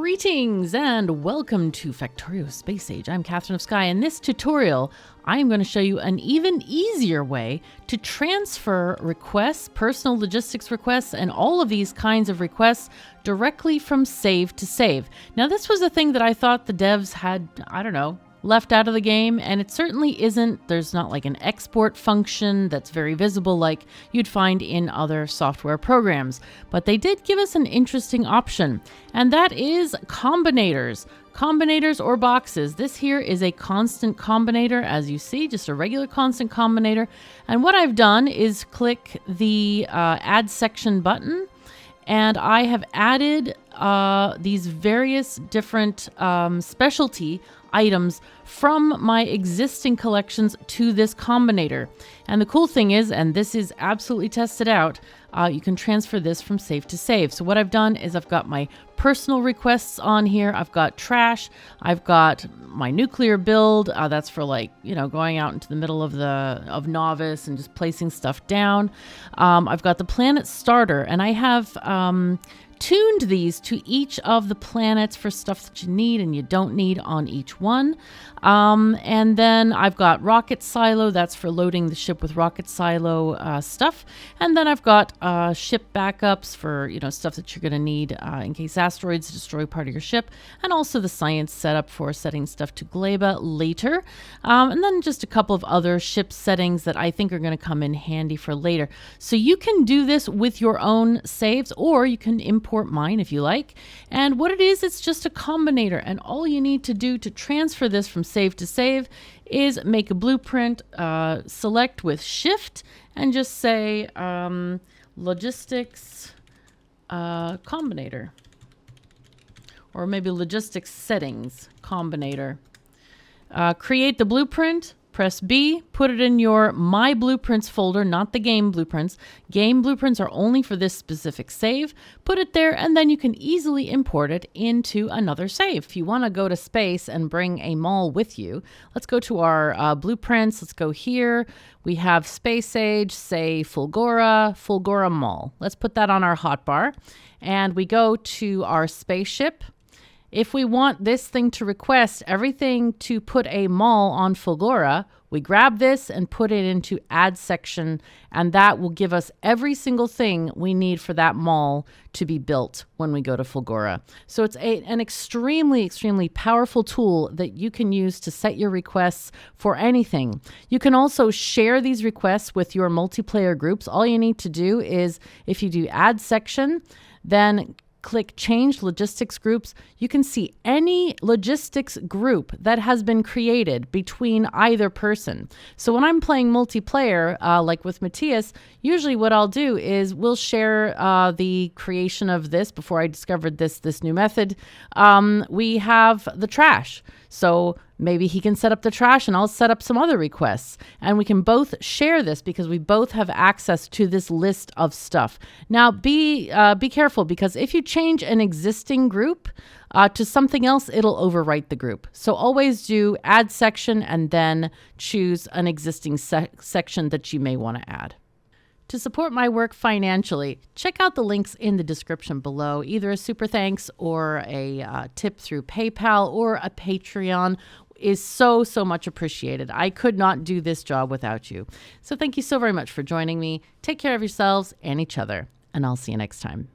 Greetings and welcome to Factorio Space Age. I'm KatherineOfSky. In this tutorial, I am going to show you an even easier way to transfer requests, personal logistics requests, and all of these kinds of requests directly from save to save. Now, this was a thing that I thought the devs had, left out of the game, and it certainly isn't. There's not like an export function that's very visible like you'd find in other software programs, but they did give us an interesting option, and that is combinators. Combinators or boxes. This here is a constant combinator, as you see, just a regular constant combinator. And what I've done is click the add section button, and I have added these various different specialty items from my existing collections to this combinator. And the cool thing is, and this is absolutely tested out, you can transfer this from save to save. So what I've done is I've got my personal requests on here. I've got trash. I've got my nuclear build. That's for going out into the middle of novice and just placing stuff down. I've got the planet starter, and I have tuned these to each of the planets for stuff that you need and you don't need on each one. And then I've got rocket silo. That's for loading the ship with rocket silo stuff. And then I've got ship backups for, stuff that you're going to need in case asteroids destroy part of your ship. And also the science setup for setting stuff to Gleba later. And then just a couple of other ship settings that I think are going to come in handy for later. So you can do this with your own saves, or you can import mine if you like. And what it is, it's just a combinator, and all you need to do to transfer this from save to save is make a blueprint, select with shift, and just say logistics combinator, or maybe logistics settings combinator. Create the blueprint. Press B, put it in your My Blueprints folder, not the game blueprints. Game blueprints are only for this specific save. Put it there, and then you can easily import it into another save. If you want to go to space and bring a mall with you, let's go to our blueprints. Let's go here. We have Space Age, say Fulgora Mall. Let's put that on our hotbar. And we go to our spaceship. If we want this thing to request everything to put a mall on Fulgora, we grab this and put it into add section, and that will give us every single thing we need for that mall to be built when we go to Fulgora. So it's an extremely, extremely powerful tool that you can use to set your requests for anything. You can also share these requests with your multiplayer groups. All you need to do is, if you do add section, then click Change Logistics Groups. You can see any logistics group that has been created between either person. So when I'm playing multiplayer, like with Matthias, usually what I'll do is we'll share the creation of this. Before I discovered this new method, we have the trash. So maybe he can set up the trash and I'll set up some other requests. And we can both share this because we both have access to this list of stuff. Now, be careful, because if you change an existing group to something else, it'll overwrite the group. So always do add section and then choose an existing section that you may want to add. To support my work financially, check out the links in the description below, either a super thanks or a tip through PayPal or a Patreon is so much appreciated. I could not do this job without you. So thank you so very much for joining me. Take care of yourselves and each other, and I'll see you next time.